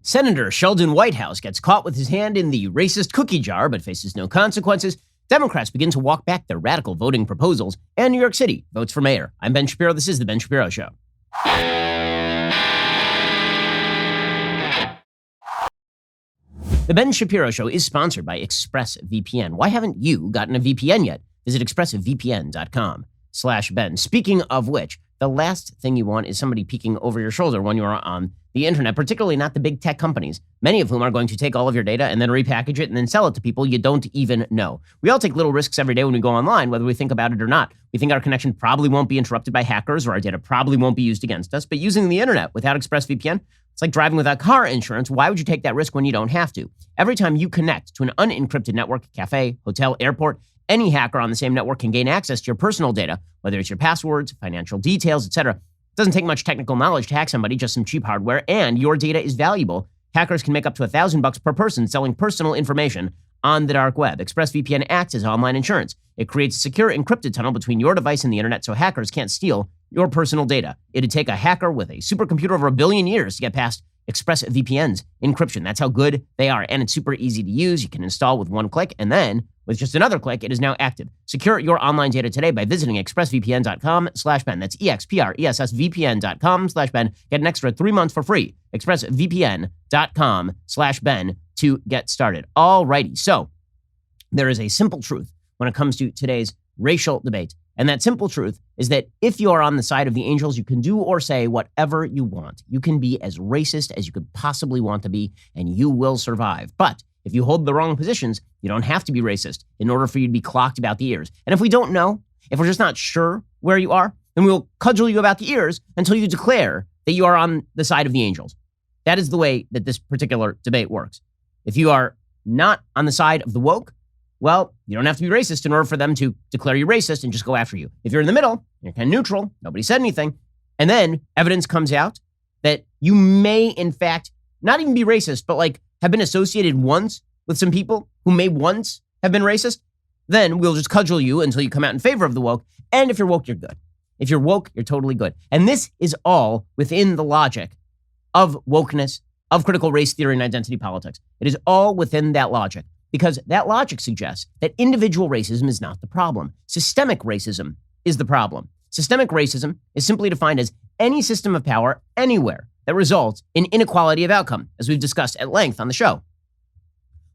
Senator Sheldon Whitehouse gets caught with his hand in the racist cookie jar but faces no consequences. Democrats begin to walk back their radical voting proposals. And New York City votes for mayor. I'm Ben Shapiro. This is The Ben Shapiro Show. The Ben Shapiro Show is sponsored by ExpressVPN. Why haven't you gotten a VPN yet? Visit expressvpn.com/Ben. Speaking of which, the last thing you want is somebody peeking over your shoulder when you are on the internet, particularly not the big tech companies, many of whom are going to take all of your data and then repackage it and then sell it to people you don't even know. We all take little risks every day when we go online, whether we think about it or not. We think our connection probably won't be interrupted by hackers or our data probably won't be used against us, but using the internet without ExpressVPN, it's like driving without car insurance. Why would you take that risk when you don't have to? Every time you connect to an unencrypted network, cafe, hotel, airport, any hacker on the same network can gain access to your personal data, whether it's your passwords, financial details, etc. It doesn't take much technical knowledge to hack somebody, just some cheap hardware, and your data is valuable. Hackers can make up to $1,000 per person selling personal information on the dark web. ExpressVPN acts as online insurance. It creates a secure encrypted tunnel between your device and the internet so hackers can't steal your personal data. It'd take a hacker with a supercomputer over 1 billion years to get past ExpressVPN's encryption. That's how good they are. And it's super easy to use. You can install with one click, and then with just another click, it is now active. Secure your online data today by visiting expressvpn.com/Ben. That's expressvpn.com/Ben. Get an extra 3 months for free. expressvpn.com/Ben to get started. Alrighty. So there is a simple truth when it comes to today's racial debate. And that simple truth is that if you are on the side of the angels, you can do or say whatever you want. You can be as racist as you could possibly want to be, and you will survive. But if you hold the wrong positions, you don't have to be racist in order for you to be clocked about the ears. And if we don't know, if we're just not sure where you are, then we'll cudgel you about the ears until you declare that you are on the side of the angels. That is the way that this particular debate works. If you are not on the side of the woke, well, you don't have to be racist in order for them to declare you racist and just go after you. If you're in the middle, you're kind of neutral, nobody said anything, and then evidence comes out that you may, in fact, not even be racist, but like have been associated once with some people who may once have been racist, then we'll just cudgel you until you come out in favor of the woke. And if you're woke, you're good. If you're woke, you're totally good. And this is all within the logic of wokeness, of critical race theory and identity politics. It is all within that logic. Because that logic suggests that individual racism is not the problem. Systemic racism is the problem. Systemic racism is simply defined as any system of power anywhere that results in inequality of outcome, as we've discussed at length on the show.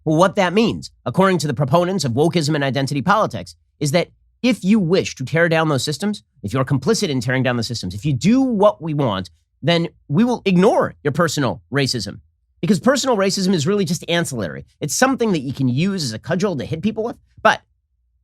Well, what that means, according to the proponents of wokeism and identity politics, is that if you wish to tear down those systems, if you're complicit in tearing down the systems, if you do what we want, then we will ignore your personal racism. Because personal racism is really just ancillary. It's something that you can use as a cudgel to hit people with. But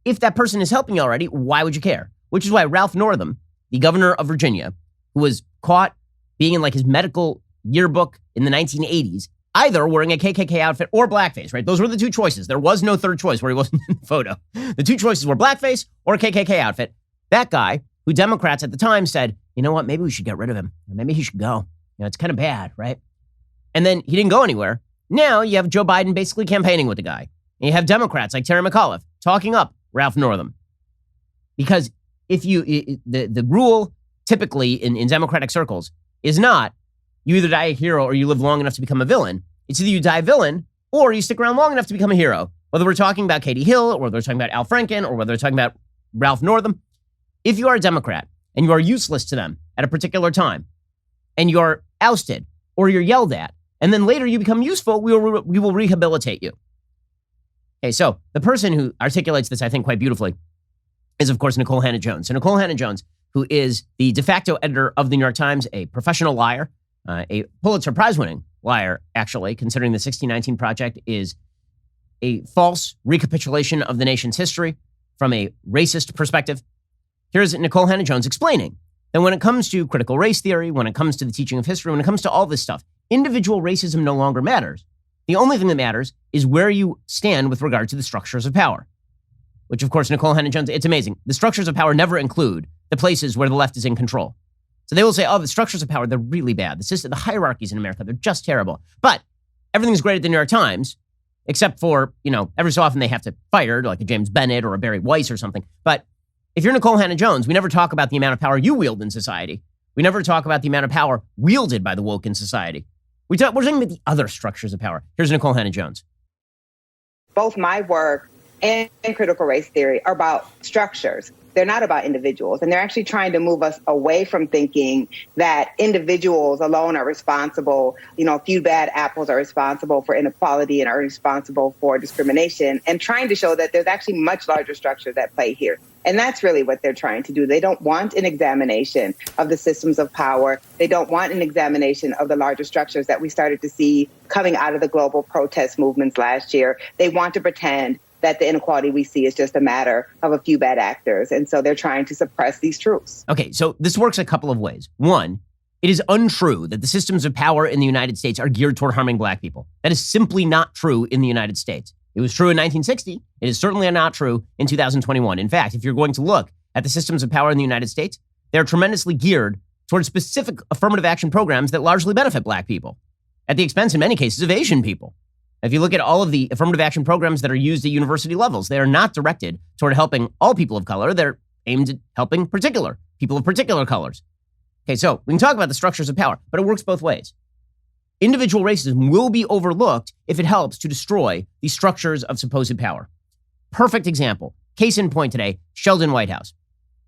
if that person is helping you already, why would you care? Which is why Ralph Northam, the governor of Virginia, who was caught being in like his medical yearbook in the 1980s, either wearing a KKK outfit or blackface, right? Those were the two choices. There was no third choice where he wasn't in the photo. The two choices were blackface or a KKK outfit. That guy, who Democrats at the time said, you know what, maybe we should get rid of him. Maybe he should go. You know, it's kind of bad, right? And then he didn't go anywhere. Now you have Joe Biden basically campaigning with the guy. And you have Democrats like Terry McAuliffe talking up Ralph Northam. Because if you, the rule typically in Democratic circles is not you either die a hero or you live long enough to become a villain. It's either you die a villain or you stick around long enough to become a hero. Whether we're talking about Katie Hill or whether we're talking about Al Franken or whether we're talking about Ralph Northam. If you are a Democrat and you are useless to them at a particular time and you're ousted or you're yelled at, and then later you become useful, we will rehabilitate you. Okay, so the person who articulates this, I think, quite beautifully is, of course, Nikole Hannah-Jones. So Nikole Hannah-Jones, who is the de facto editor of the New York Times, a professional liar, a Pulitzer Prize-winning liar, actually, considering the 1619 Project is a false recapitulation of the nation's history from a racist perspective. Here's Nikole Hannah-Jones explaining that when it comes to critical race theory, when it comes to the teaching of history, when it comes to all this stuff, individual racism no longer matters. The only thing that matters is where you stand with regard to the structures of power. Which, of course, Nikole Hannah-Jones, it's amazing. The structures of power never include the places where the left is in control. So they will say, oh, the structures of power, they're really bad. The hierarchies in America, they're just terrible. But everything's great at the New York Times, except for, every so often they have to fire, like a James Bennett or a Barry Weiss or something. But if you're Nikole Hannah-Jones, we never talk about the amount of power you wield in society. We never talk about the amount of power wielded by the woke in society. We're talking about the other structures of power. Here's Nicole Hannah-Jones. Both my work and critical race theory are about structures. They're not about individuals. And they're actually trying to move us away from thinking that individuals alone are responsible. A few bad apples are responsible for inequality and are responsible for discrimination, and trying to show that there's actually much larger structures at play here. And that's really what they're trying to do. They don't want an examination of the systems of power. They don't want an examination of the larger structures that we started to see coming out of the global protest movements last year. They want to pretend that the inequality we see is just a matter of a few bad actors. And so they're trying to suppress these truths. Okay, so this works a couple of ways. One, it is untrue that the systems of power in the United States are geared toward harming black people. That is simply not true in the United States. It was true in 1960. It is certainly not true in 2021. In fact, if you're going to look at the systems of power in the United States, they're tremendously geared towards specific affirmative action programs that largely benefit black people, at the expense, in many cases, of Asian people. If you look at all of the affirmative action programs that are used at university levels, they are not directed toward helping all people of color. They're aimed at helping people of particular colors. Okay, so we can talk about the structures of power, but it works both ways. Individual racism will be overlooked if it helps to destroy the structures of supposed power. Perfect example. Case in point today, Sheldon Whitehouse.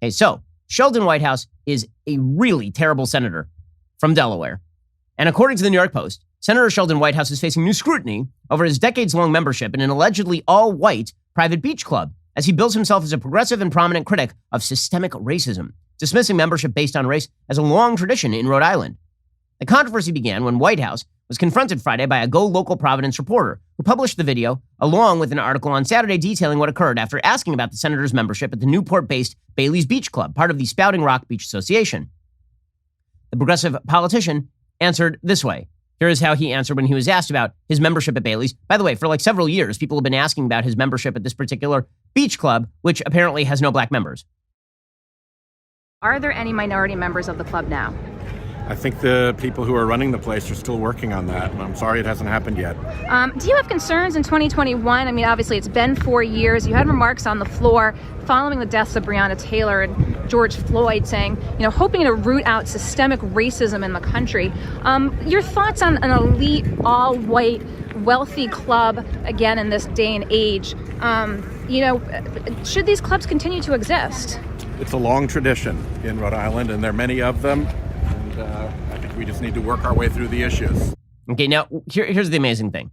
Okay, so Sheldon Whitehouse is a really terrible senator from Delaware. And according to the New York Post, Senator Sheldon Whitehouse is facing new scrutiny over his decades-long membership in an allegedly all-white private beach club, as he bills himself as a progressive and prominent critic of systemic racism, dismissing membership based on race as a long tradition in Rhode Island. The controversy began when Whitehouse was confronted Friday by a Go Local Providence reporter who published the video along with an article on Saturday detailing what occurred after asking about the senator's membership at the Newport-based Bailey's Beach Club, part of the Spouting Rock Beach Association. The progressive politician answered this way. Here is how he answered when he was asked about his membership at Bailey's. By the way, for like several years, people have been asking about his membership at this particular beach club, which apparently has no black members. Are there any minority members of the club now? I think the people who are running the place are still working on that. I'm sorry it hasn't happened yet. Do you have concerns in 2021? I mean, obviously it's been 4 years. You had remarks on the floor following the deaths of Breonna Taylor and George Floyd saying, hoping to root out systemic racism in the country. Your thoughts on an elite, all-white, wealthy club, again, in this day and age? Should these clubs continue to exist? It's a long tradition in Rhode Island, and there are many of them. I think we just need to work our way through the issues. Okay, now, here's the amazing thing.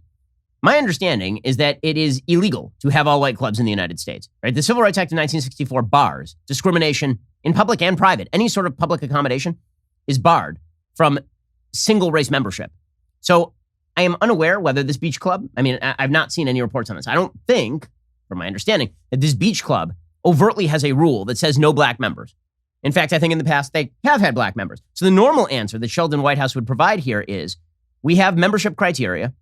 My understanding is that it is illegal to have all-white clubs in the United States. Right? The Civil Rights Act of 1964 bars discrimination in public and private. Any sort of public accommodation is barred from single-race membership. So I am unaware whether this beach club, I've not seen any reports on this. I don't think, from my understanding, that this beach club overtly has a rule that says no black members. In fact, I think in the past they have had black members. So the normal answer that Sheldon Whitehouse would provide here is we have membership criteria.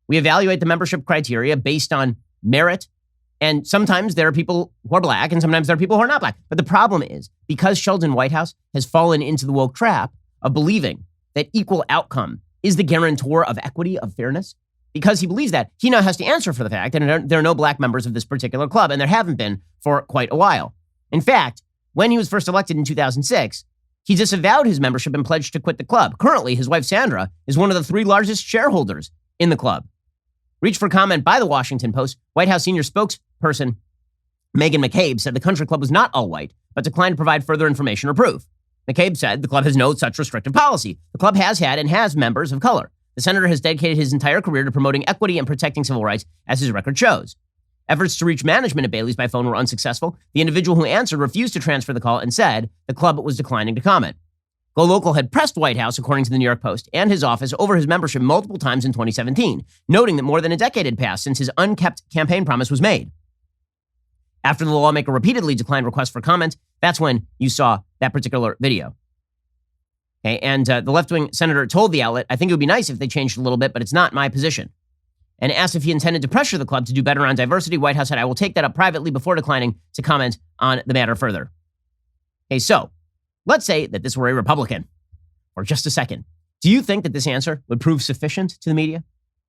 We evaluate the membership criteria based on merit. And sometimes there are people who are black and sometimes there are people who are not black. But the problem is because Sheldon Whitehouse has fallen into the woke trap of believing that equal outcome is the guarantor of equity, of fairness, because he believes that, he now has to answer for the fact that there are no black members of this particular club, and there haven't been for quite a while. In fact, when he was first elected in 2006, he disavowed his membership and pledged to quit the club. Currently, his wife, Sandra, is one of the 3 largest shareholders in the club. Reached for comment by the Washington Post, White House senior spokesperson Megan McCabe said the country club was not all white, but declined to provide further information or proof. McCabe said the club has no such restrictive policy. The club has had and has members of color. The senator has dedicated his entire career to promoting equity and protecting civil rights, as his record shows. Efforts to reach management at Bailey's by phone were unsuccessful. The individual who answered refused to transfer the call and said the club was declining to comment. Go Local had pressed Whitehouse, according to the New York Post, and his office over his membership multiple times in 2017, noting that more than a decade had passed since his unkept campaign promise was made. After the lawmaker repeatedly declined requests for comment, that's when you saw that particular video. Okay, and the left-wing senator told the outlet, I think it would be nice if they changed a little bit, but it's not my position. And asked if he intended to pressure the club to do better on diversity, Whitehouse said, I will take that up privately before declining to comment on the matter further. Okay, so let's say that this were a Republican for just a second. Do you think that this answer would prove sufficient to the media?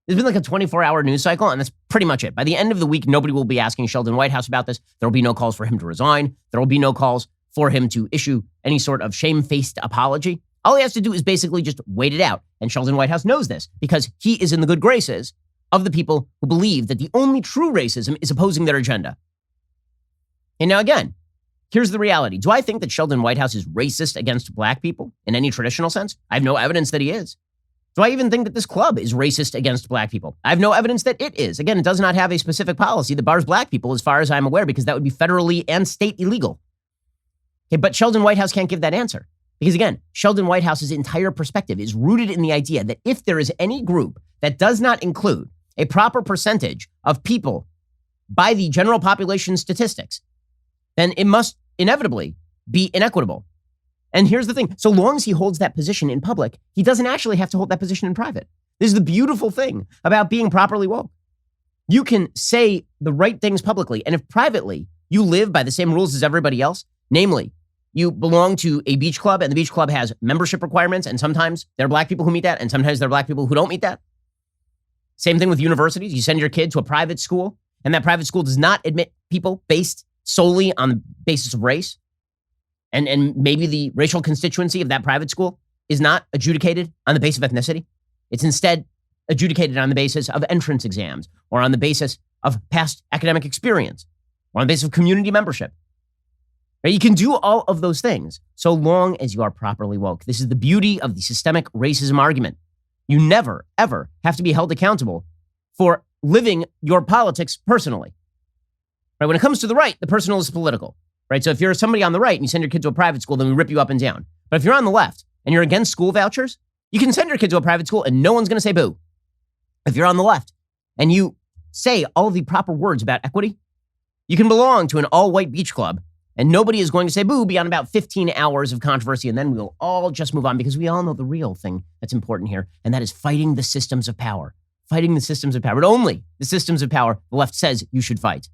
There's been like a 24-hour news cycle, and that's pretty much it. By the end of the week, nobody will be asking Sheldon Whitehouse about this. There will be no calls for him to resign. There will be no calls for him to issue any sort of shame-faced apology. All he has to do is basically just wait it out. And Sheldon Whitehouse knows this because he is in the good graces of the people who believe that the only true racism is opposing their agenda. And now again, here's the reality. Do I think that Sheldon Whitehouse is racist against black people in any traditional sense? I have no evidence that he is. Do I even think that this club is racist against black people? I have no evidence that it is. Again, it does not have a specific policy that bars black people as far as I'm aware, because that would be federally and state illegal. Okay, but Sheldon Whitehouse can't give that answer. Because again, Sheldon Whitehouse's entire perspective is rooted in the idea that if there is any group that does not include a proper percentage of people by the general population statistics, then it must inevitably be inequitable. And here's the thing. So long as he holds that position in public, he doesn't actually have to hold that position in private. This is the beautiful thing about being properly woke. You can say the right things publicly, and if privately you live by the same rules as everybody else, namely, you belong to a beach club and the beach club has membership requirements, and sometimes there are black people who meet that, and sometimes there are black people who don't meet that. Same thing with universities. You send your kid to a private school, and that private school does not admit people based solely on the basis of race. And maybe the racial constituency of that private school is not adjudicated on the basis of ethnicity. It's instead adjudicated on the basis of entrance exams, or on the basis of past academic experience, or on the basis of community membership. Right? You can do all of those things so long as you are properly woke. This is the beauty of the systemic racism argument. You never, ever have to be held accountable for living your politics personally. Right? When it comes to the right, the personal is political. Right? So if you're somebody on the right and you send your kid to a private school, then we rip you up and down. But if you're on the left and you're against school vouchers, you can send your kid to a private school and no one's going to say boo. If you're on the left and you say all the proper words about equity, you can belong to an all-white beach club and nobody is going to say boo beyond about 15 hours of controversy, and then we'll all just move on because we all know the real thing that's important here, and that is fighting the systems of power. Fighting the systems of power. But only the systems of power the left says you should fight.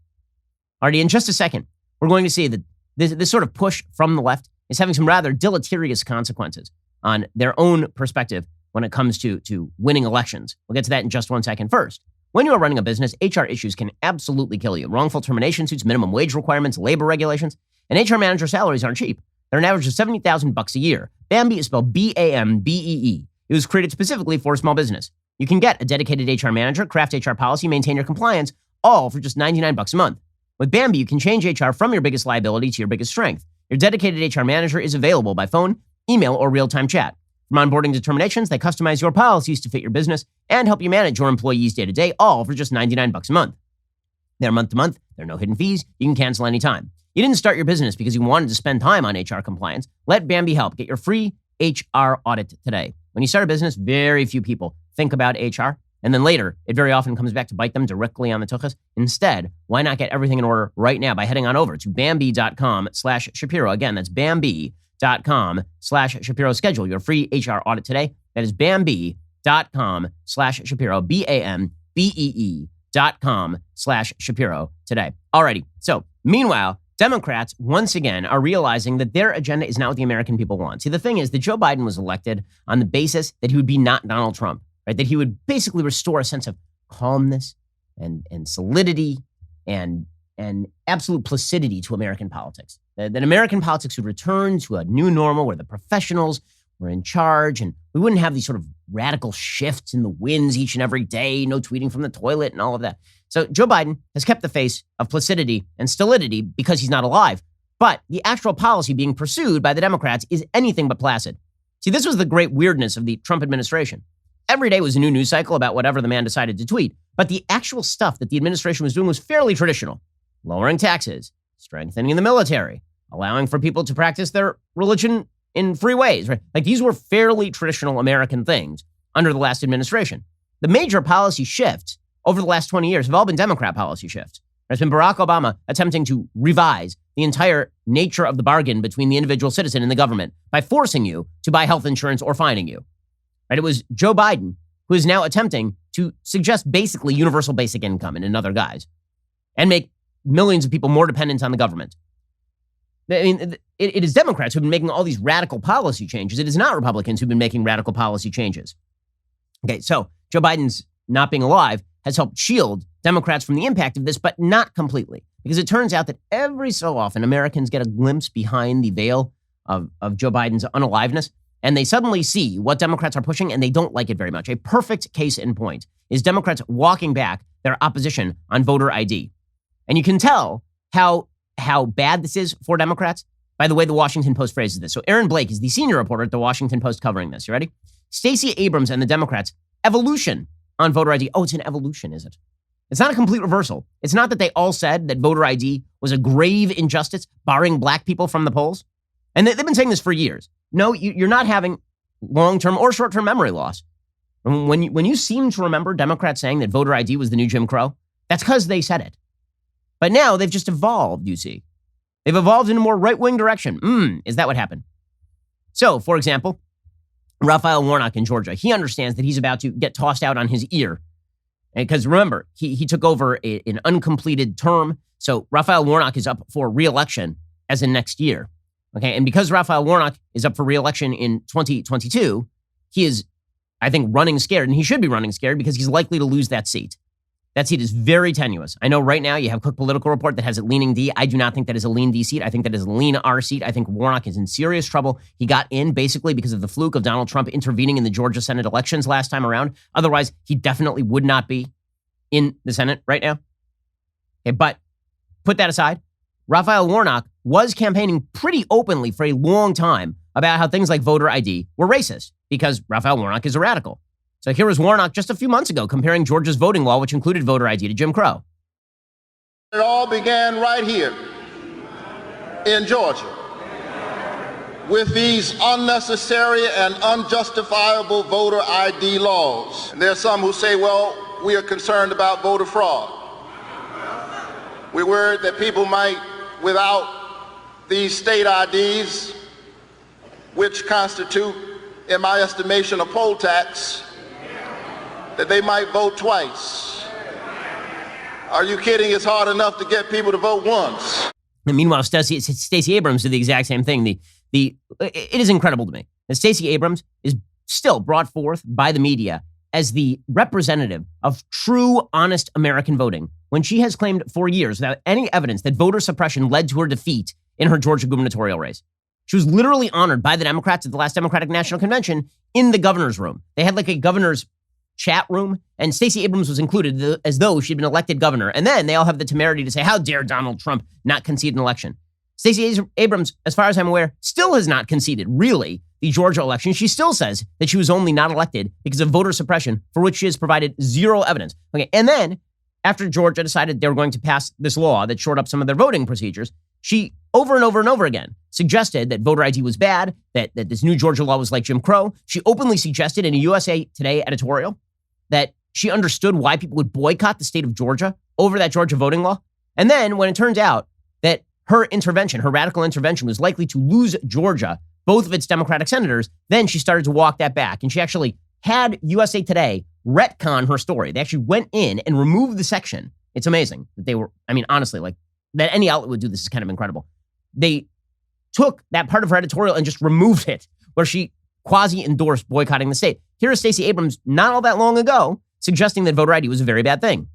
Alrighty, in just a second, we're going to see that this sort of push from the left is having some rather deleterious consequences on their own perspective when it comes to winning elections. We'll get to that in just 1 second. First, when you are running a business, HR issues can absolutely kill you. Wrongful termination suits, minimum wage requirements, labor regulations, and HR manager salaries aren't cheap. They're an average of $70,000 a year. Bambee is spelled B-A-M-B-E-E. It was created specifically for small business. You can get a dedicated HR manager, craft HR policy, maintain your compliance, all for just $99 a month. With Bambee, you can change HR from your biggest liability to your biggest strength. Your dedicated HR manager is available by phone, email, or real-time chat. From onboarding to terminations, they customize your policies to fit your business and help you manage your employees day-to-day, all for just $99 a month. They're month-to-month. There are no hidden fees. You can cancel anytime. You didn't start your business because you wanted to spend time on HR compliance. Let Bambee help. Get your free HR audit today. When you start a business, very few people think about HR. And then later, it very often comes back to bite them directly on the tuchus. Instead, why not get everything in order right now by heading on over to Bambee.com/Shapiro. Again, that's Bambee.com/Shapiro. Schedule your free HR audit today. That is Bambee.com/Shapiro. BAMBEE.com/Shapiro today. Alrighty. So meanwhile, Democrats, once again, are realizing that their agenda is not what the American people want. See, the thing is that Joe Biden was elected on the basis that he would be not Donald Trump, right? That he would basically restore a sense of calmness and solidity and absolute placidity to American politics. That American politics would return to a new normal where the professionals were in charge and we wouldn't have these sort of radical shifts in the winds each and every day, no tweeting from the toilet and all of that. So Joe Biden has kept the face of placidity and stolidity because he's not alive. But the actual policy being pursued by the Democrats is anything but placid. See, this was the great weirdness of the Trump administration. Every day was a new news cycle about whatever the man decided to tweet. But the actual stuff that the administration was doing was fairly traditional. Lowering taxes, strengthening the military, allowing for people to practice their religion in free ways, right? Like these were fairly traditional American things under the last administration. The major policy shifts over the last 20 years have all been Democrat policy shifts. It's been Barack Obama attempting to revise the entire nature of the bargain between the individual citizen and the government by forcing you to buy health insurance or fining you. Right? It was Joe Biden who is now attempting to suggest basically universal basic income in another guise and make millions of people more dependent on the government. I mean, it is Democrats who've been making all these radical policy changes. It is not Republicans who've been making radical policy changes. Okay, so Joe Biden's not being alive has helped shield Democrats from the impact of this, but not completely. Because it turns out that every so often, Americans get a glimpse behind the veil of Joe Biden's unaliveness. and they suddenly see what Democrats are pushing and they don't like it very much. A perfect case in point is Democrats walking back their opposition on voter ID. And you can tell how bad this is for Democrats by the way the Washington Post phrases this. So Aaron Blake is the senior reporter at the Washington Post covering this. You ready? Stacey Abrams and the Democrats, evolution on voter ID. Oh, it's an evolution, is it? It's not a complete reversal. It's not that they all said that voter ID was a grave injustice, barring black people from the polls. And they've been saying this for years. No, you're not having long-term or short-term memory loss. When you seem to remember Democrats saying that voter ID was the new Jim Crow, that's because they said it. But now they've just evolved, you see. They've evolved in a more right-wing direction. Is that what happened? So, for example, Raphael Warnock in Georgia, he understands that he's about to get tossed out on his ear. Because remember, he took over an uncompleted term. So Raphael Warnock is up for re-election as in next year. Okay, and because Raphael Warnock is up for re-election in 2022, he is, I think, running scared, and he should be running scared because he's likely to lose that seat. That seat is very tenuous. I know right now you have Cook Political Report that has it leaning D. I do not think that is a lean D seat. I think that is a lean R seat. I think Warnock is in serious trouble. He got in basically because of the fluke of Donald Trump intervening in the Georgia Senate elections last time around. Otherwise, he definitely would not be in the Senate right now. Okay, but put that aside. Raphael Warnock was campaigning pretty openly for a long time about how things like voter ID were racist because Raphael Warnock is a radical. So here was Warnock just a few months ago comparing Georgia's voting law, which included voter ID, to Jim Crow. It all began right here in Georgia with these unnecessary and unjustifiable voter ID laws. And there are some who say, well, we are concerned about voter fraud. We're worried that people might, without these state IDs, which constitute, in my estimation, a poll tax, that they might vote twice. Are you kidding? It's hard enough to get people to vote once. And meanwhile, Stacey Abrams did the exact same thing. It is incredible to me that Stacey Abrams is still brought forth by the media as the representative of true, honest American voting, when she has claimed for years, without any evidence, that voter suppression led to her defeat in her Georgia gubernatorial race. She was literally honored by the Democrats at the last Democratic National Convention in the governor's room. They had like a governor's chat room, and Stacey Abrams was included as though she'd been elected governor. And then they all have the temerity to say, how dare Donald Trump not concede an election? Stacey Abrams, as far as I'm aware, still has not conceded, really, the Georgia election. She still says that she was only not elected because of voter suppression, for which she has provided zero evidence. Okay, and then after Georgia decided they were going to pass this law that shored up some of their voting procedures, she over and over and over again suggested that voter ID was bad, that this new Georgia law was like Jim Crow. She openly suggested in a USA Today editorial that she understood why people would boycott the state of Georgia over that Georgia voting law. And then when it turns out that her intervention, her radical intervention, was likely to lose Georgia, both of its Democratic senators, then she started to walk that back. And she actually had USA Today retcon her story. They actually went in and removed the section. It's amazing that they were, I mean, honestly, like that any outlet would do this is kind of incredible. They took that part of her editorial and just removed it, where she quasi-endorsed boycotting the state. Here is Stacey Abrams not all that long ago suggesting that voter ID was a very bad thing.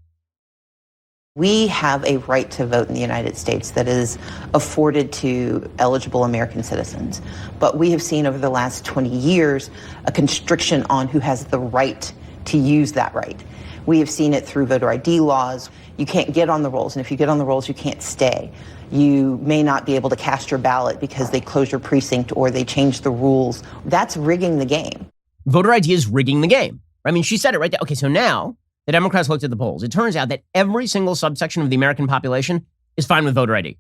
We have a right to vote in the United States that is afforded to eligible American citizens. But we have seen over the last 20 years a constriction on who has the right to use that right. We have seen it through voter ID laws. You can't get on the rolls, and if you get on the rolls, you can't stay. You may not be able to cast your ballot because they close your precinct or they change the rules. That's rigging the game. Voter ID is rigging the game. I mean, she said it right there. Okay, so now the Democrats looked at the polls. It turns out that every single subsection of the American population is fine with voter ID,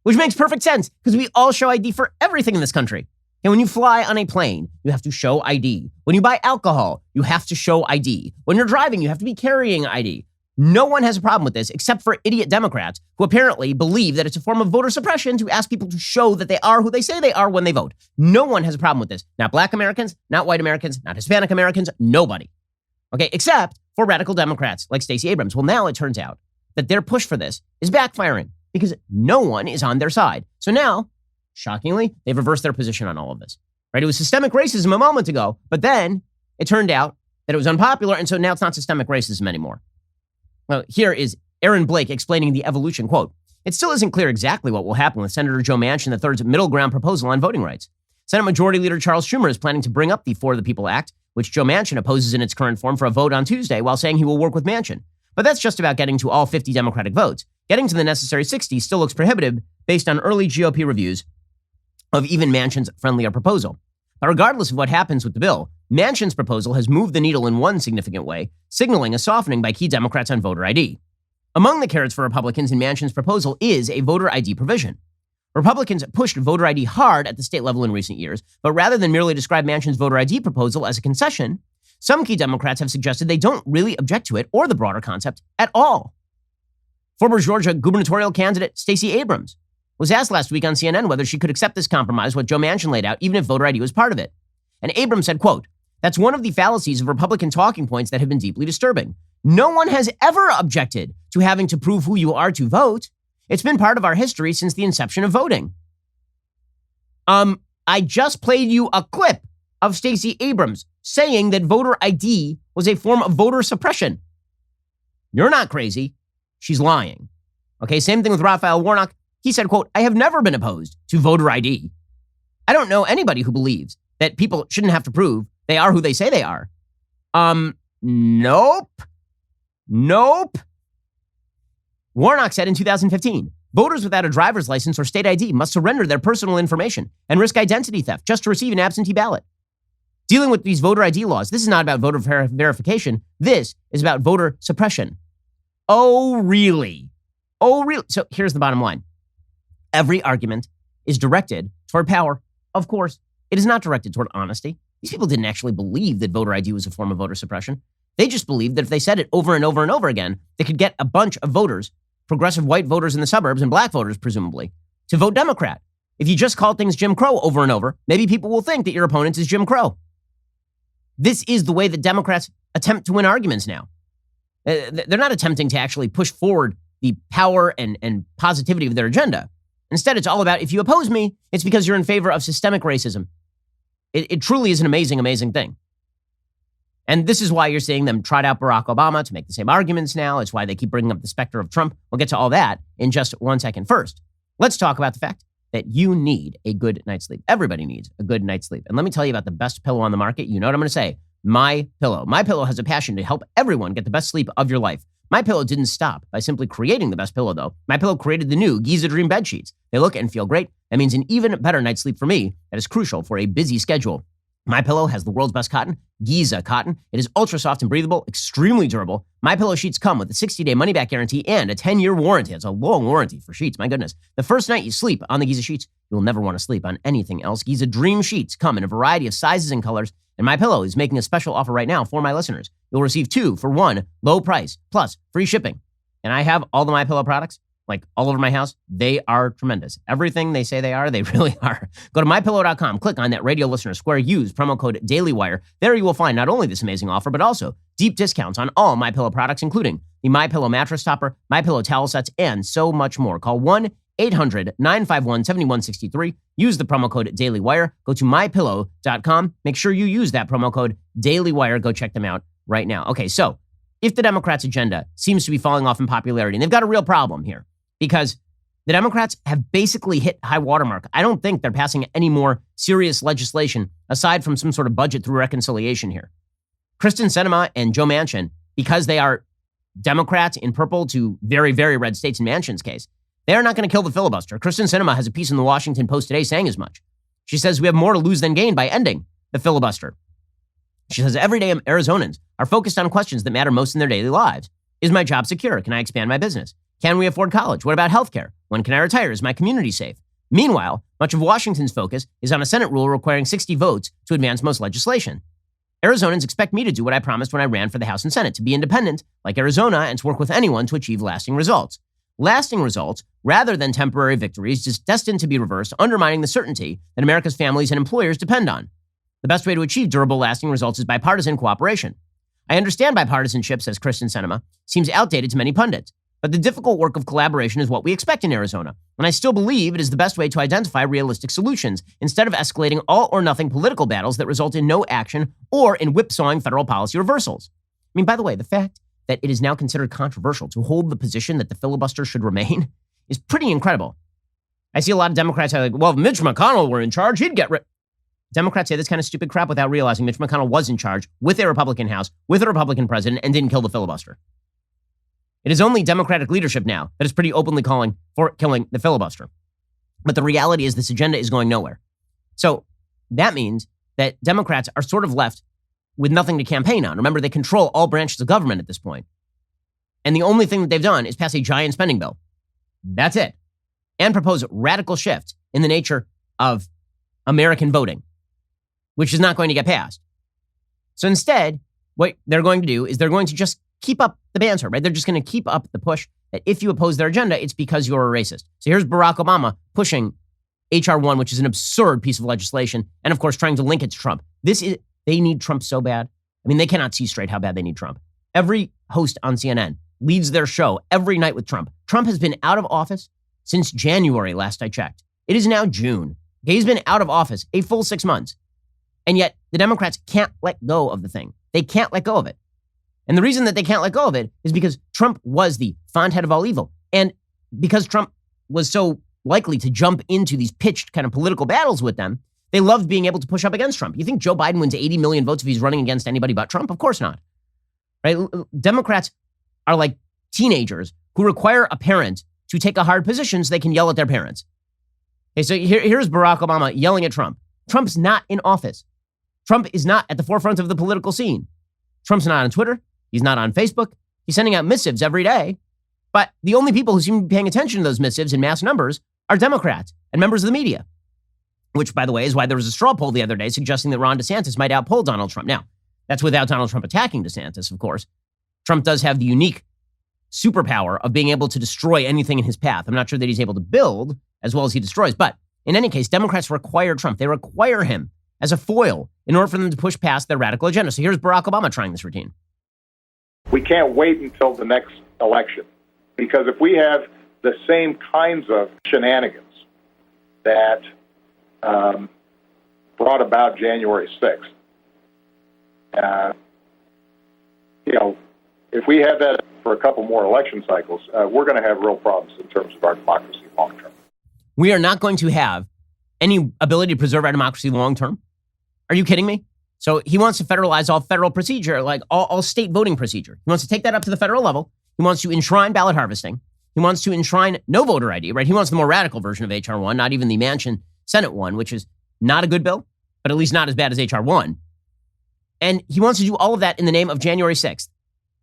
which makes perfect sense because we all show ID for everything in this country. And when you fly on a plane, you have to show ID. When you buy alcohol, you have to show ID. When you're driving, you have to be carrying ID. No one has a problem with this except for idiot Democrats who apparently believe that it's a form of voter suppression to ask people to show that they are who they say they are when they vote. No one has a problem with this. Not black Americans, not white Americans, not Hispanic Americans, nobody. Okay, except for radical Democrats like Stacey Abrams. Well, now it turns out that their push for this is backfiring because no one is on their side. So now, shockingly, they've reversed their position on all of this. Right? It was systemic racism a moment ago, but then it turned out that it was unpopular, and so now it's not systemic racism anymore. Well, here is Aaron Blake explaining the evolution. Quote, "It still isn't clear exactly what will happen with Senator Joe Manchin III's middle ground proposal on voting rights. Senate Majority Leader Charles Schumer is planning to bring up the For the People Act, which Joe Manchin opposes in its current form, for a vote on Tuesday, while saying he will work with Manchin. But that's just about getting to all 50 Democratic votes. Getting to the necessary 60 still looks prohibitive based on early GOP reviews of even Manchin's friendlier proposal. But regardless of what happens with the bill, Manchin's proposal has moved the needle in one significant way, signaling a softening by key Democrats on voter ID. Among the carrots for Republicans in Manchin's proposal is a voter ID provision. Republicans pushed voter ID hard at the state level in recent years, but rather than merely describe Manchin's voter ID proposal as a concession, some key Democrats have suggested they don't really object to it or the broader concept at all. Former Georgia gubernatorial candidate Stacey Abrams was asked last week on CNN whether she could accept this compromise, what Joe Manchin laid out, even if voter ID was part of it. And Abrams said, quote, "That's one of the fallacies of Republican talking points that have been deeply disturbing. No one has ever objected to having to prove who you are to vote. It's been part of our history since the inception of voting." I just played you a clip of Stacey Abrams saying that voter ID was a form of voter suppression. You're not crazy. She's lying. Okay, same thing with Raphael Warnock. He said, quote, "I have never been opposed to voter ID. I don't know anybody who believes that people shouldn't have to prove they are who they say they are." Nope. Warnock said in 2015, voters without a driver's license or state ID must surrender their personal information and risk identity theft just to receive an absentee ballot. Dealing with these voter ID laws, this is not about voter verification. This is about voter suppression. Oh, really? So here's the bottom line. Every argument is directed toward power. Of course, it is not directed toward honesty. These people didn't actually believe that voter ID was a form of voter suppression. They just believed that if they said it over and over and over again, they could get a bunch of voters, progressive white voters in the suburbs and black voters, presumably, to vote Democrat. If you just call things Jim Crow over and over, maybe people will think that your opponent is Jim Crow. This is the way that Democrats attempt to win arguments now. They're not attempting to actually push forward the power and positivity of their agenda. Instead, it's all about, if you oppose me, it's because you're in favor of systemic racism. It truly is an amazing, amazing thing. And this is why you're seeing them trot out Barack Obama to make the same arguments now. It's why they keep bringing up the specter of Trump. We'll get to all that in just 1 second. First, let's talk about the fact that you need a good night's sleep. Everybody needs a good night's sleep. And let me tell you about the best pillow on the market. You know what I'm going to say. My Pillow. My Pillow has a passion to help everyone get the best sleep of your life. My Pillow didn't stop by simply creating the best pillow, though. My Pillow created the new Giza Dream bed sheets. They look and feel great. That means an even better night's sleep for me. That is crucial for a busy schedule. My Pillow has the world's best cotton, Giza cotton. It is ultra soft and breathable, extremely durable. My Pillow sheets come with a 60-day money-back guarantee and a 10-year warranty. It's a long warranty for sheets, my goodness. The first night you sleep on the Giza sheets, you'll never want to sleep on anything else. Giza Dream sheets come in a variety of sizes and colors, and My Pillow is making a special offer right now for my listeners. You'll receive 2 for 1 low price, plus free shipping. And I have all the My Pillow products, like all over my house. They are tremendous. Everything they say they are, they really are. Go to mypillow.com, click on that radio listener square, use promo code DailyWire. There you will find not only this amazing offer, but also deep discounts on all My Pillow products, including the My Pillow mattress topper, My Pillow towel sets, and so much more. Call 1-800-951-7163. Use the promo code DailyWire. Go to mypillow.com. Make sure you use that promo code DailyWire. Go check them out right now. Okay, so if the Democrats' agenda seems to be falling off in popularity, and they've got a real problem here, because the Democrats have basically hit high watermark. I don't think they're passing any more serious legislation aside from some sort of budget through reconciliation here. Kristen Sinema and Joe Manchin, because they are Democrats in purple to very, very red states in Manchin's case, they are not going to kill the filibuster. Kristen Sinema has a piece in the Washington Post today saying as much. She says we have more to lose than gain by ending the filibuster. She says everyday Arizonans are focused on questions that matter most in their daily lives. Is my job secure? Can I expand my business? Can we afford college? What about healthcare? When can I retire? Is my community safe? Meanwhile, much of Washington's focus is on a Senate rule requiring 60 votes to advance most legislation. Arizonans expect me to do what I promised when I ran for the House and Senate, to be independent, like Arizona, and to work with anyone to achieve lasting results. Lasting results, rather than temporary victories, just destined to be reversed, undermining the certainty that America's families and employers depend on. The best way to achieve durable, lasting results is bipartisan cooperation. I understand bipartisanship, says Kristen Sinema, seems outdated to many pundits, but the difficult work of collaboration is what we expect in Arizona, and I still believe it is the best way to identify realistic solutions instead of escalating all-or-nothing political battles that result in no action or in whipsawing federal policy reversals. I mean, by the way, the fact that it is now considered controversial to hold the position that the filibuster should remain is pretty incredible. I see a lot of Democrats are like, well, if Mitch McConnell were in charge, he'd get rid. Democrats say this kind of stupid crap without realizing Mitch McConnell was in charge with a Republican House, with a Republican president, and didn't kill the filibuster. It is only Democratic leadership now that is pretty openly calling for killing the filibuster. But the reality is this agenda is going nowhere. So that means that Democrats are sort of left with nothing to campaign on. Remember, they control all branches of government at this point. And the only thing that they've done is pass a giant spending bill. That's it. And propose radical shifts in the nature of American voting, which is not going to get passed. So instead, what they're going to do is they're going to just keep up the banter, right? They're just going to keep up the push that if you oppose their agenda, it's because you're a racist. So here's Barack Obama pushing H.R. 1, which is an absurd piece of legislation, and of course trying to link it to Trump. They need Trump so bad. I mean, they cannot see straight how bad they need Trump. Every host on CNN leads their show every night with Trump. Trump has been out of office since January, last I checked. It is now June. He's been out of office a full 6 months. And yet the Democrats can't let go of the thing. They can't let go of it. And the reason that they can't let go of it is because Trump was the font head of all evil. And because Trump was so likely to jump into these pitched kind of political battles with them, they loved being able to push up against Trump. You think Joe Biden wins 80 million votes if he's running against anybody but Trump? Of course not. Right? Democrats are like teenagers who require a parent to take a hard position so they can yell at their parents. Okay, so here's Barack Obama yelling at Trump. Trump's not in office. Trump is not at the forefront of the political scene. Trump's not on Twitter. He's not on Facebook. He's sending out missives every day. But the only people who seem to be paying attention to those missives in mass numbers are Democrats and members of the media, which, by the way, is why there was a straw poll the other day suggesting that Ron DeSantis might outpoll Donald Trump. Now, that's without Donald Trump attacking DeSantis, of course. Trump does have the unique superpower of being able to destroy anything in his path. I'm not sure that he's able to build as well as he destroys. But in any case, Democrats require Trump. They require him as a foil in order for them to push past their radical agenda. So here's Barack Obama trying this routine. We can't wait until the next election, because if we have the same kinds of shenanigans that brought about January 6th, if we have that for a couple more election cycles, we're going to have real problems in terms of our democracy long term. We are not going to have any ability to preserve our democracy long term. Are you kidding me? So he wants to federalize all federal procedure, like all state voting procedure. He wants to take that up to the federal level. He wants to enshrine ballot harvesting. He wants to enshrine no voter ID, right? He wants the more radical version of H.R. 1, not even the Manchin Senate one, which is not a good bill, but at least not as bad as H.R. 1. And he wants to do all of that in the name of January 6th,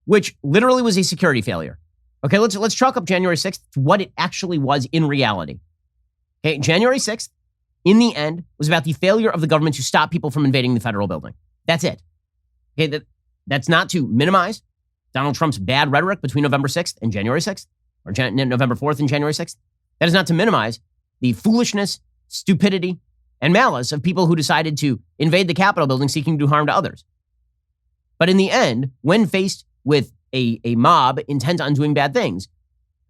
which literally was a security failure. Okay, let's chalk up January 6th to what it actually was in reality. Okay, January 6th, in the end, was about the failure of the government to stop people from invading the federal building. That's it. Okay, that's not to minimize Donald Trump's bad rhetoric between November 6th and January 6th, or November 4th and January 6th. That is not to minimize the foolishness, stupidity, and malice of people who decided to invade the Capitol building seeking to do harm to others. But in the end, when faced with a mob intent on doing bad things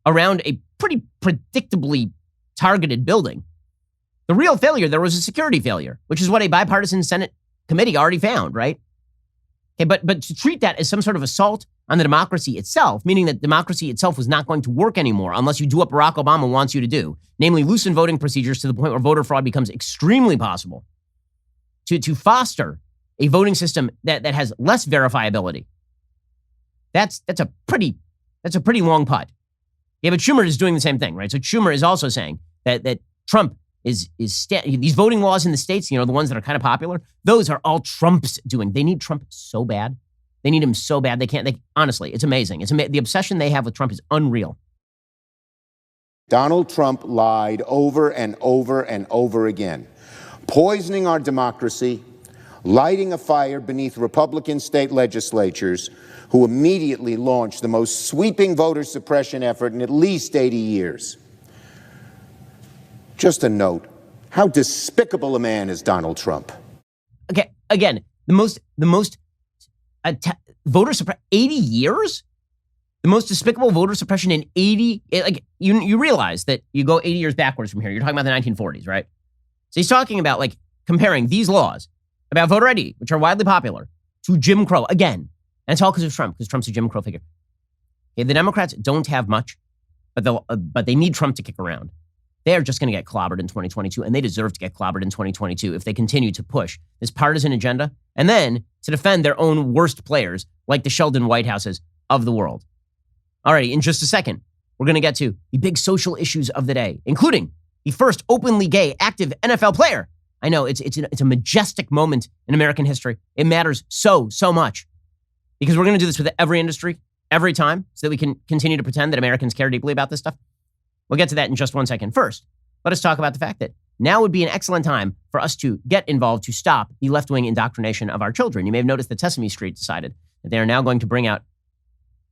around a pretty predictably targeted building, the real failure there was a security failure, which is what a bipartisan Senate committee already found, right? Okay, but to treat that as some sort of assault on the democracy itself, meaning that democracy itself was not going to work anymore unless you do what Barack Obama wants you to do, namely loosen voting procedures to the point where voter fraud becomes extremely possible, to foster a voting system that has less verifiability. That's a pretty long putt. Yeah, but Schumer is doing the same thing, right? So Schumer is also saying that Trump is these voting laws in the states, the ones that are kind of popular, those are all Trump's doing. They need Trump so bad. They need him so bad. Honestly, it's amazing. The obsession they have with Trump is unreal. Donald Trump lied over and over and over again, poisoning our democracy, lighting a fire beneath Republican state legislatures who immediately launched the most sweeping voter suppression effort in at least 80 years. Just a note, how despicable a man is Donald Trump? Okay, again, the most voter suppression, 80 years? The most despicable voter suppression in 80, you realize that you go 80 years backwards from here. You're talking about the 1940s, right? So he's talking about comparing these laws about voter ID, which are widely popular, to Jim Crow again. And it's all because Trump's a Jim Crow figure. Okay, the Democrats don't have much, but they need Trump to kick around. they are just going to get clobbered in 2022, and they deserve to get clobbered in 2022 if they continue to push this partisan agenda and then to defend their own worst players like the Sheldon Whitehouses of the world. All right, in just a second, we're going to get to the big social issues of the day, including the first openly gay active NFL player. I know it's a majestic moment in American history. It matters so much because we're going to do this with every industry, every time, so that we can continue to pretend that Americans care deeply about this stuff. We'll get to that in just 1 second. First, let us talk about the fact that now would be an excellent time for us to get involved to stop the left-wing indoctrination of our children. You may have noticed that Sesame Street decided that they are now going to bring out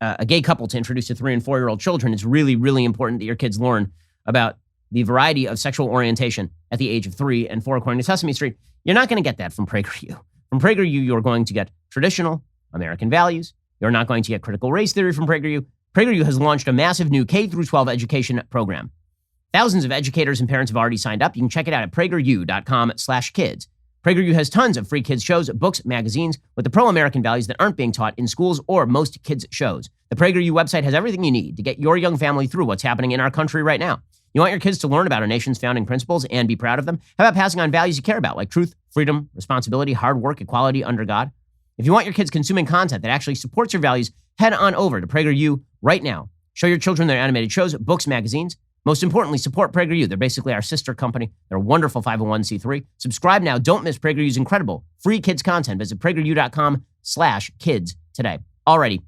a gay couple to introduce to 3- and 4-year-old children. It's really, really important that your kids learn about the variety of sexual orientation at the age of 3 and 4, according to Sesame Street. You're not going to get that from PragerU. From PragerU, you're going to get traditional American values. You're not going to get critical race theory from PragerU. PragerU has launched a massive new K-12 education program. Thousands of educators and parents have already signed up. You can check it out at prageru.com/kids. PragerU has tons of free kids shows, books, magazines with the pro-American values that aren't being taught in schools or most kids' shows. The PragerU website has everything you need to get your young family through what's happening in our country right now. You want your kids to learn about our nation's founding principles and be proud of them? How about passing on values you care about, like truth, freedom, responsibility, hard work, equality under God? If you want your kids consuming content that actually supports your values, head on over to PragerU right now. Show your children their animated shows, books, magazines. Most importantly, support PragerU. They're basically our sister company. They're a wonderful 501c3. Subscribe now. Don't miss PragerU's incredible free kids content. Visit prageru.com/kids today. Alrighty.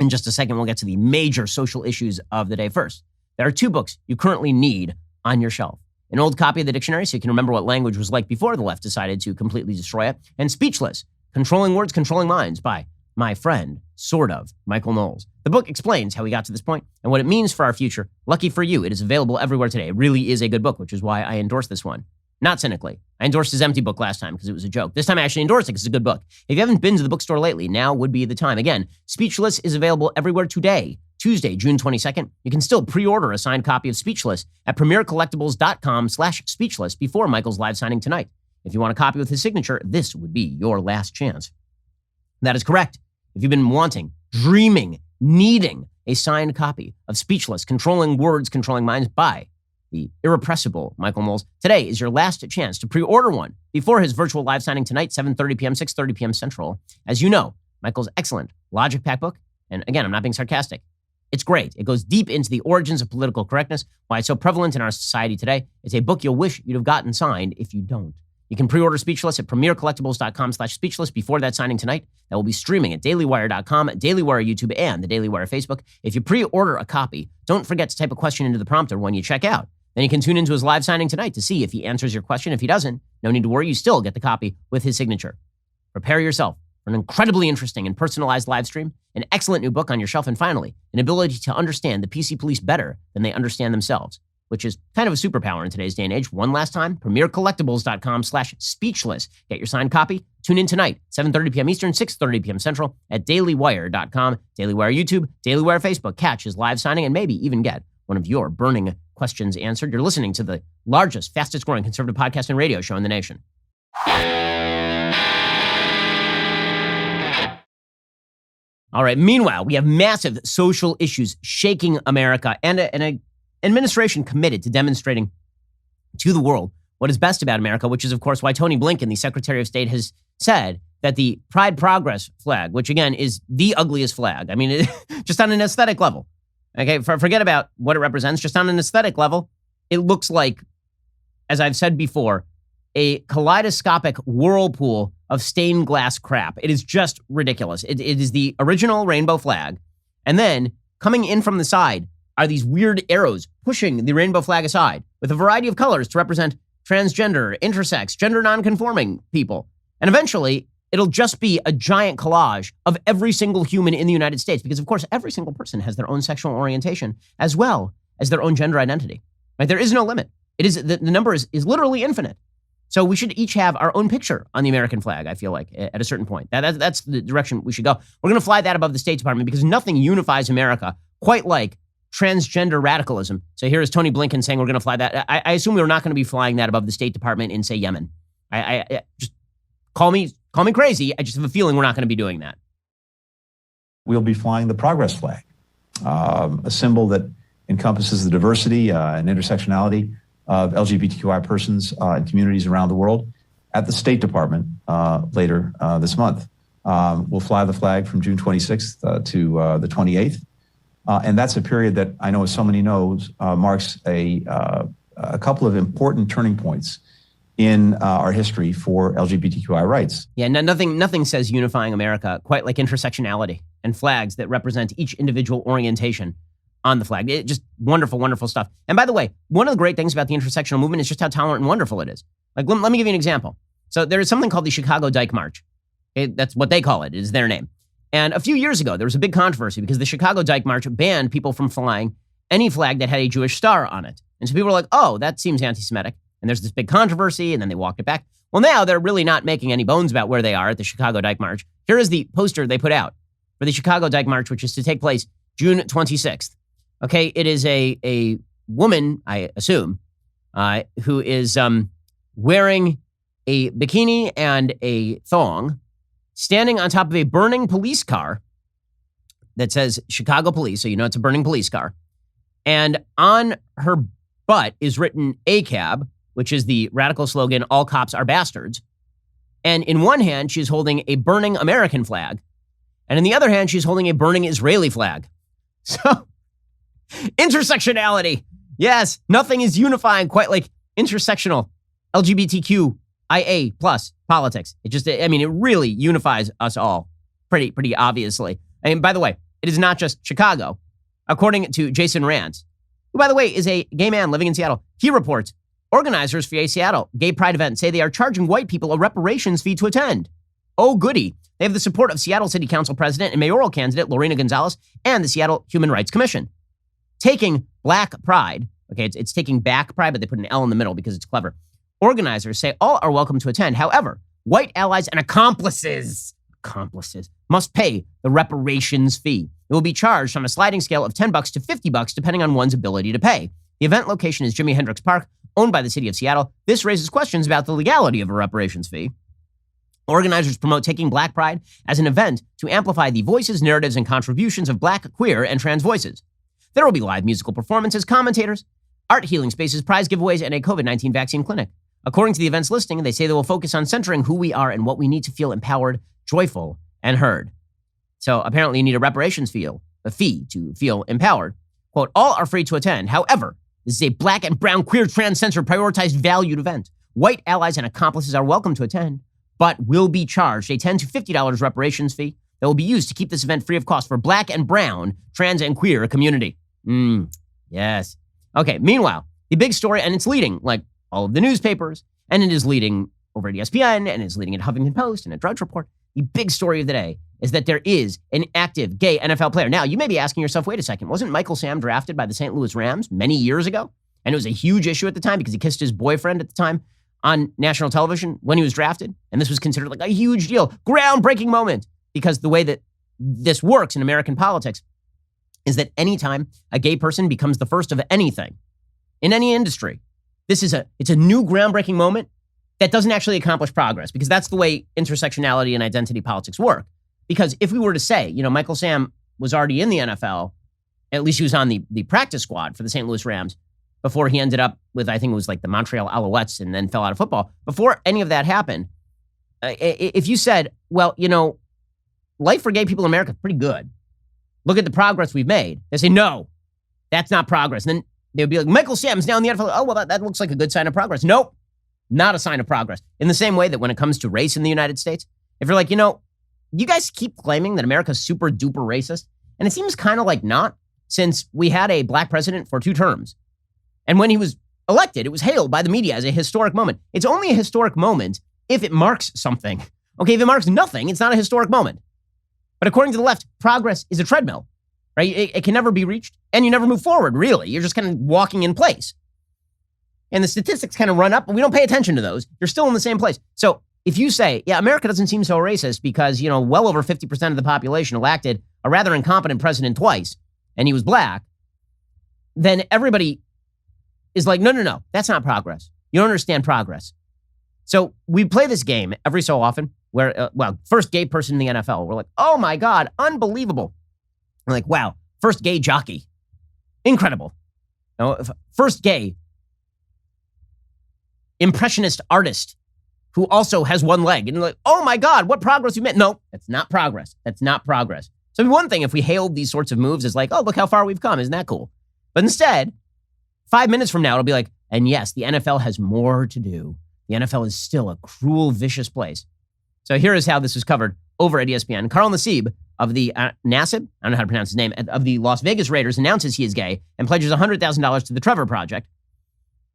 In just a second, we'll get to the major social issues of the day. First, there are 2 books you currently need on your shelf. An old copy of the dictionary so you can remember what language was like before the left decided to completely destroy it. And Speechless, Controlling Words, Controlling Minds by my friend, sort of, Michael Knowles. The book explains how we got to this point and what it means for our future. Lucky for you, it is available everywhere today. It really is a good book, which is why I endorsed this one. Not cynically. I endorsed his empty book last time because it was a joke. This time I actually endorsed it because it's a good book. If you haven't been to the bookstore lately, now would be the time. Again, Speechless is available everywhere today, Tuesday, June 22nd. You can still pre-order a signed copy of Speechless at premiercollectibles.com/speechless before Michael's live signing tonight. If you want a copy with his signature, this would be your last chance. That is correct. If you've been wanting, dreaming, needing a signed copy of Speechless, Controlling Words, Controlling Minds by the irrepressible Michael Knowles, today is your last chance to pre-order one before his virtual live signing tonight, 7:30 p.m., 6:30 p.m. Central. As you know, Michael's excellent Logic Pack book, and again, I'm not being sarcastic, it's great. It goes deep into the origins of political correctness, why it's so prevalent in our society today. It's a book you'll wish you'd have gotten signed if you don't. You can pre-order Speechless at premiercollectibles.com/speechless before that signing tonight. That will be streaming at dailywire.com, Daily Wire YouTube, and the Daily Wire Facebook. If you pre-order a copy, don't forget to type a question into the prompter when you check out. Then you can tune into his live signing tonight to see if he answers your question. If he doesn't, no need to worry. You still get the copy with his signature. Prepare yourself for an incredibly interesting and personalized live stream, an excellent new book on your shelf, and finally, an ability to understand the PC police better than they understand themselves, which is kind of a superpower in today's day and age. One last time, premiercollectibles.com/speechless. Get your signed copy. Tune in tonight, 7:30 p.m. Eastern, 6:30 p.m. Central at dailywire.com, Daily Wire YouTube, Daily Wire Facebook. Catch his live signing and maybe even get one of your burning questions answered. You're listening to the largest, fastest growing conservative podcast and radio show in the nation. All right. Meanwhile, we have massive social issues shaking America and an administration committed to demonstrating to the world what is best about America, which is, of course, why Tony Blinken, the Secretary of State, has said that the Pride Progress flag, which, again, is the ugliest flag, I mean, just on an aesthetic level, okay, forget about what it represents, just on an aesthetic level, it looks like, as I've said before, a kaleidoscopic whirlpool of stained glass crap. It is just ridiculous. It is the original rainbow flag. And then coming in from the side are these weird arrows pushing the rainbow flag aside with a variety of colors to represent transgender, intersex, gender nonconforming people. And eventually, it'll just be a giant collage of every single human in the United States because, of course, every single person has their own sexual orientation as well as their own gender identity. Right? There is no limit. It is the number is literally infinite. So we should each have our own picture on the American flag, I feel like, at a certain point. That's the direction we should go. We're going to fly that above the State Department because nothing unifies America quite like transgender radicalism. So here is Tony Blinken saying we're going to fly that. I assume we're not going to be flying that above the State Department in, say, Yemen. I just call me crazy. I just have a feeling we're not going to be doing that. We'll be flying the progress flag, a symbol that encompasses the diversity and intersectionality of LGBTQI persons and communities around the world at the State Department later this month. We'll fly the flag from June 26th to the 28th. And that's a period that I know, as so many knows, marks a couple of important turning points in our history for LGBTQI rights. Yeah, nothing says unifying America quite like intersectionality and flags that represent each individual orientation on the flag. Just wonderful, wonderful stuff. And by the way, one of the great things about the intersectional movement is just how tolerant and wonderful it is. Like, let me give you an example. So there is something called the Chicago Dyke March. Okay, that's what they call it. It is their name. And a few years ago, there was a big controversy because the Chicago Dyke March banned people from flying any flag that had a Jewish star on it. And so people were like, oh, that seems anti-Semitic. And there's this big controversy, and then they walked it back. Well, now they're really not making any bones about where they are at the Chicago Dyke March. Here is the poster they put out for the Chicago Dyke March, which is to take place June 26th. Okay, it is a woman, I assume, who is wearing a bikini and a thong, standing on top of a burning police car that says Chicago Police, so you know it's a burning police car. And on her butt is written ACAB, which is the radical slogan, all cops are bastards. And in one hand, she's holding a burning American flag. And in the other hand, she's holding a burning Israeli flag. So, intersectionality. Yes, nothing is unifying quite like intersectional LGBTQIA plus politics. It really unifies us all pretty obviously. And by the way, it is not just Chicago. According to Jason Rantz, who, by the way, is a gay man living in Seattle, he reports organizers for a Seattle gay pride event say they are charging white people a reparations fee to attend. Oh, goody. They have the support of Seattle City Council President and mayoral candidate Lorena Gonzalez and the Seattle Human Rights Commission. Taking Black Pride, okay, it's taking back pride, but they put an L in the middle because it's clever. Organizers say all are welcome to attend. However, white allies and accomplices must pay the reparations fee. It will be charged on a sliding scale of $10 to $50 depending on one's ability to pay. The event location is Jimi Hendrix Park, owned by the city of Seattle. This raises questions about the legality of a reparations fee. Organizers promote taking Black Pride as an event to amplify the voices, narratives, and contributions of Black, queer, and trans voices. There will be live musical performances, commentators, art healing spaces, prize giveaways, and a COVID-19 vaccine clinic. According to the event's listing, they say they will focus on centering who we are and what we need to feel empowered, joyful, and heard. So apparently you need a reparations fee to feel empowered. Quote, all are free to attend. However, this is a Black and brown, queer, trans, censored, prioritized, valued event. White allies and accomplices are welcome to attend, but will be charged a $10 to $50 reparations fee that will be used to keep this event free of cost for Black and brown, trans, and queer community. Yes. Okay, meanwhile, the big story, and it's leading like all of the newspapers, and it is leading over at ESPN, and it's leading at Huffington Post and at Drudge Report. The big story of the day is that there is an active gay NFL player. Now, you may be asking yourself, wait a second, wasn't Michael Sam drafted by the St. Louis Rams many years ago? And it was a huge issue at the time because he kissed his boyfriend at the time on national television when he was drafted. And this was considered like a huge deal, groundbreaking moment, because the way that this works in American politics is that anytime a gay person becomes the first of anything in any industry, it's a new groundbreaking moment that doesn't actually accomplish progress, because that's the way intersectionality and identity politics work. Because if we were to say, Michael Sam was already in the NFL, at least he was on the practice squad for the St. Louis Rams before he ended up with, I think it was like the Montreal Alouettes and then fell out of football. Before any of that happened, if you said, well, life for gay people in America is pretty good. Look at the progress we've made. They say, no, that's not progress. And then they would be like, Michael Sam's now in the NFL. Oh, well, that looks like a good sign of progress. Nope, not a sign of progress. In the same way that when it comes to race in the United States, if you're like, you guys keep claiming that America's super duper racist, and it seems kind of like not, since we had a Black president for 2 terms. And when he was elected, it was hailed by the media as a historic moment. It's only a historic moment if it marks something. Okay, if it marks nothing, it's not a historic moment. But according to the left, progress is a treadmill, right? It can never be reached, and you never move forward, really. You're just kind of walking in place. And the statistics kind of run up, but we don't pay attention to those. You're still in the same place. So if you say, yeah, America doesn't seem so racist because, well over 50% of the population elected a rather incompetent president twice, and he was Black, then everybody is like, no, that's not progress. You don't understand progress. So we play this game every so often where, first gay person in the NFL. We're like, oh my God, unbelievable. We're like, wow, first gay jockey. Incredible. Now, first gay impressionist artist who also has one leg. And like, oh my God, what progress you made. No, that's not progress. That's not progress. So it'd be one thing if we hailed these sorts of moves as like, oh, look how far we've come. Isn't that cool? But instead, 5 minutes from now, it'll be like, and yes, the NFL has more to do. The NFL is still a cruel, vicious place. So here is how this was covered over at ESPN. Carl Nassib of the Nassib, I don't know how to pronounce his name, of the Las Vegas Raiders announces he is gay and pledges $100,000 to the Trevor Project.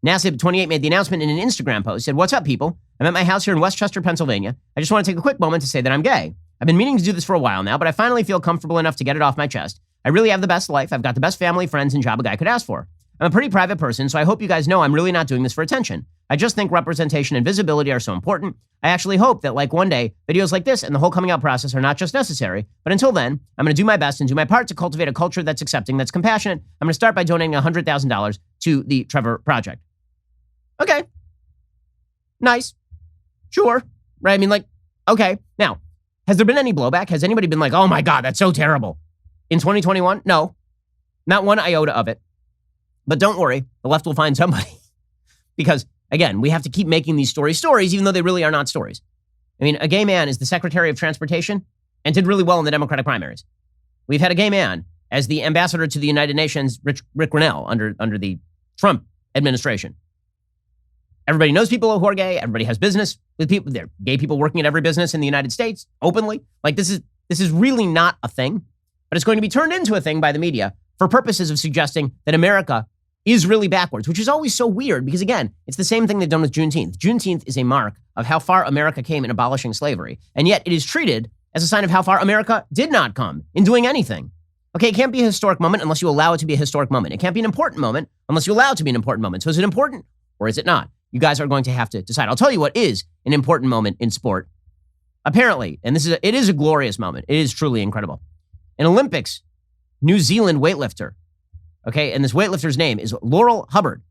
Nassib, 28, made the announcement in an Instagram post. He said, what's up, people? I'm at my house here in Westchester, Pennsylvania. I just want to take a quick moment to say that I'm gay. I've been meaning to do this for a while now, but I finally feel comfortable enough to get it off my chest. I really have the best life. I've got the best family, friends, and job a guy could ask for. I'm a pretty private person, so I hope you guys know I'm really not doing this for attention. I just think representation and visibility are so important. I actually hope that like one day, videos like this and the whole coming out process are not just necessary, but until then, I'm going to do my best and do my part to cultivate a culture that's accepting, that's compassionate. I'm going to start by donating $100,000 to the Trevor Project. Okay. Nice. Sure. Right? I mean, like, okay. Now, has there been any blowback? Has anybody been like, oh my God, that's so terrible? In 2021? No. Not one iota of it. But don't worry, the left will find somebody. Because, again, we have to keep making these stories, even though they really are not stories. I mean, a gay man is the Secretary of Transportation and did really well in the Democratic primaries. We've had a gay man as the ambassador to the United Nations, Rick Grinnell, under the Trump administration. Everybody knows people who are gay. Everybody has business with people. There are gay people working at every business in the United States openly. Like, this is really not a thing, but it's going to be turned into a thing by the media for purposes of suggesting that America is really backwards, which is always so weird because, again, it's the same thing they've done with Juneteenth. Juneteenth is a mark of how far America came in abolishing slavery, and yet it is treated as a sign of how far America did not come in doing anything. Okay, it can't be a historic moment unless you allow it to be a historic moment. It can't be an important moment unless you allow it to be an important moment. So is it important or is it not? You guys are going to have to decide. I'll tell you what is an important moment in sport. Apparently, and it is a glorious moment. It is truly incredible. In Olympics, New Zealand weightlifter, okay, and this weightlifter's name is Laurel Hubbard,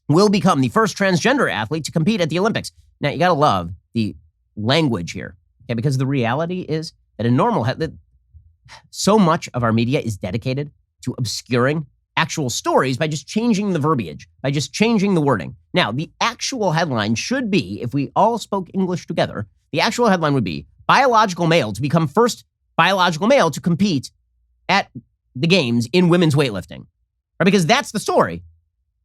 will become the first transgender athlete to compete at the Olympics. Now, you got to love the language here, okay, because the reality is that so much of our media is dedicated to obscuring actual stories by just changing the verbiage, by just changing the wording. Now, the actual headline should be, if we all spoke English together, the actual headline would be, biological male to become first biological male to compete at the games in women's weightlifting. Right? Because that's the story.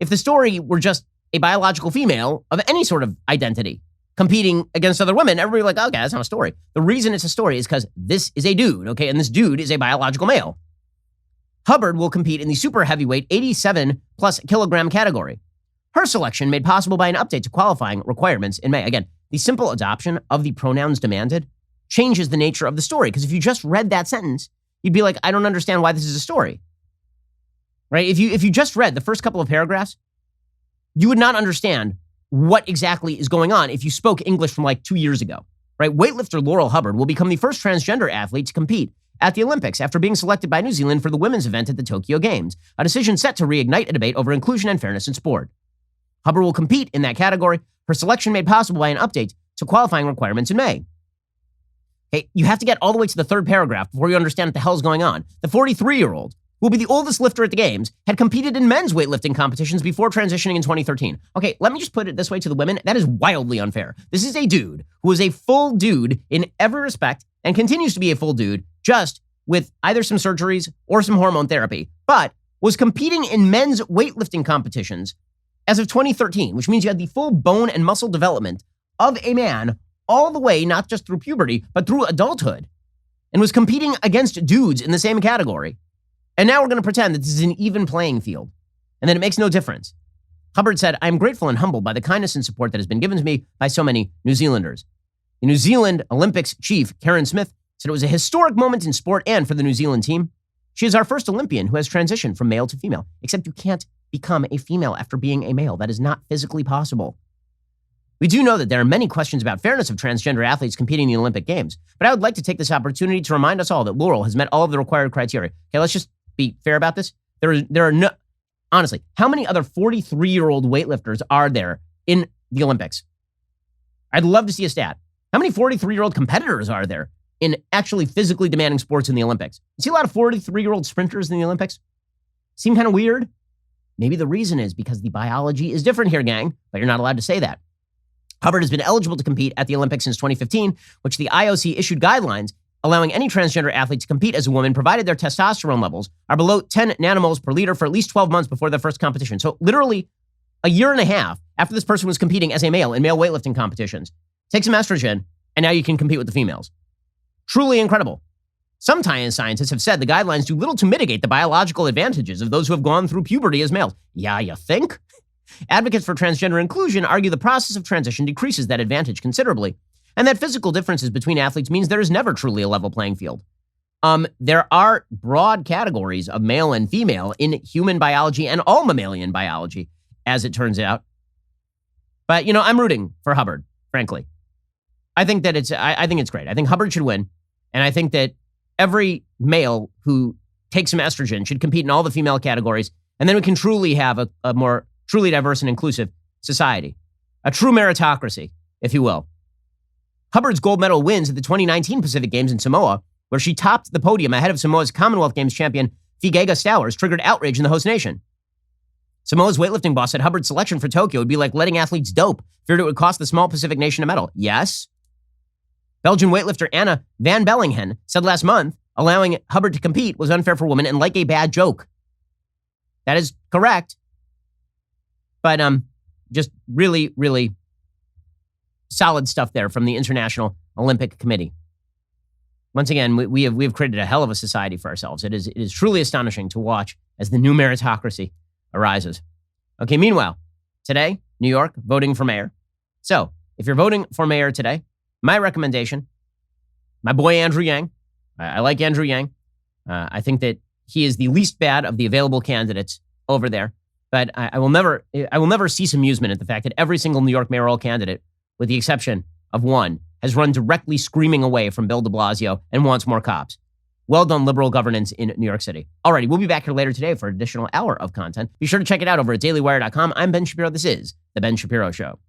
If the story were just a biological female of any sort of identity competing against other women, everybody would be like, okay, that's not a story. The reason it's a story is because this is a dude, okay, and this dude is a biological male. Hubbard will compete in the super heavyweight 87 plus kilogram category. Her selection made possible by an update to qualifying requirements in May. Again, the simple adoption of the pronouns demanded changes the nature of the story. Because if you just read that sentence, you'd be like, I don't understand why this is a story. Right? If you just read the first couple of paragraphs, you would not understand what exactly is going on if you spoke English from like 2 years ago. Right? Weightlifter Laurel Hubbard will become the first transgender athlete to compete at the Olympics after being selected by New Zealand for the women's event at the Tokyo Games, a decision set to reignite a debate over inclusion and fairness in sport. Hubbard will compete in that category, her selection made possible by an update to qualifying requirements in May. Okay, you have to get all the way to the third paragraph before you understand what the hell is going on. The 43-year-old, who will be the oldest lifter at the Games, had competed in men's weightlifting competitions before transitioning in 2013. Okay, let me just put it this way to the women. That is wildly unfair. This is a dude who is a full dude in every respect and continues to be a full dude, just with either some surgeries or some hormone therapy, but was competing in men's weightlifting competitions as of 2013, which means you had the full bone and muscle development of a man all the way, not just through puberty, but through adulthood, and was competing against dudes in the same category. And now we're going to pretend that this is an even playing field and that it makes no difference. Hubbard said, I am grateful and humbled by the kindness and support that has been given to me by so many New Zealanders. The New Zealand Olympics chief, Karen Smith, said it was a historic moment in sport and for the New Zealand team. She is our first Olympian who has transitioned from male to female, except you can't become a female after being a male. That is not physically possible. We do know that there are many questions about fairness of transgender athletes competing in the Olympic Games, but I would like to take this opportunity to remind us all that Laurel has met all of the required criteria. Okay, let's just be fair about this. There are no, honestly, how many other 43-year-old weightlifters are there in the Olympics? I'd love to see a stat. How many 43-year-old competitors are there in actually physically demanding sports in the Olympics? You see a lot of 43-year-old sprinters in the Olympics? seem kind of weird? Maybe the reason is because the biology is different here, gang, but you're not allowed to say that. Hubbard has been eligible to compete at the Olympics since 2015, which the IOC issued guidelines allowing any transgender athlete to compete as a woman, provided their testosterone levels are below 10 nanomoles per liter for at least 12 months before their first competition. So literally a year and a half after this person was competing as a male in male weightlifting competitions, take some estrogen, and now you can compete with the females. Truly incredible. Some scientists have said the guidelines do little to mitigate the biological advantages of those who have gone through puberty as males. Yeah, you think? Advocates for transgender inclusion argue the process of transition decreases that advantage considerably, and that physical differences between athletes means there is never truly a level playing field. There are broad categories of male and female in human biology and all mammalian biology, as it turns out. But, I'm rooting for Hubbard, frankly. I think that I think it's great. I think Hubbard should win, and I think that every male who takes some estrogen should compete in all the female categories, and then we can truly have a more truly diverse and inclusive society. A true meritocracy, if you will. Hubbard's gold medal wins at the 2019 Pacific Games in Samoa, where she topped the podium ahead of Samoa's Commonwealth Games champion Figega Stowers, triggered outrage in the host nation. Samoa's weightlifting boss said Hubbard's selection for Tokyo would be like letting athletes dope, feared it would cost the small Pacific nation a medal. Yes. Belgian weightlifter Anna van Bellingen said last month allowing Hubbard to compete was unfair for women and like a bad joke. That is correct. But just really, really solid stuff there from the International Olympic Committee. Once again, we have created a hell of a society for ourselves. It is truly astonishing to watch as the new meritocracy arises. Okay, meanwhile, today, New York, voting for mayor. So, if you're voting for mayor today, my recommendation, my boy Andrew Yang. I like Andrew Yang. I think that he is the least bad of the available candidates over there. But I will never cease amusement at the fact that every single New York mayoral candidate, with the exception of one, has run directly screaming away from Bill de Blasio and wants more cops. Well done, liberal governance in New York City. Alrighty, we'll be back here later today for an additional hour of content. Be sure to check it out over at dailywire.com. I'm Ben Shapiro. This is The Ben Shapiro Show.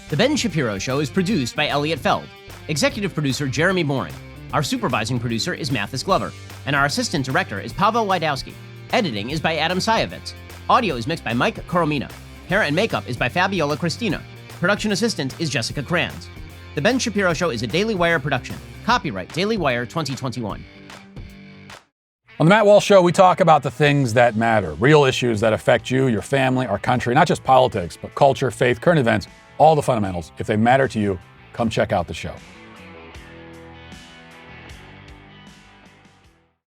The Ben Shapiro Show is produced by Elliot Feld, executive producer Jeremy Boring. Our supervising producer is Mathis Glover, and our assistant director is Pavel Wydowski. Editing is by Adam Sayevitz. Audio is mixed by Mike Coromina. Hair and makeup is by Fabiola Cristina. Production assistant is Jessica Kranz. The Ben Shapiro Show is a Daily Wire production. Copyright Daily Wire 2021. On the Matt Walsh Show, we talk about the things that matter, real issues that affect you, your family, our country, not just politics, but culture, faith, current events, all the fundamentals. If they matter to you, come check out the show.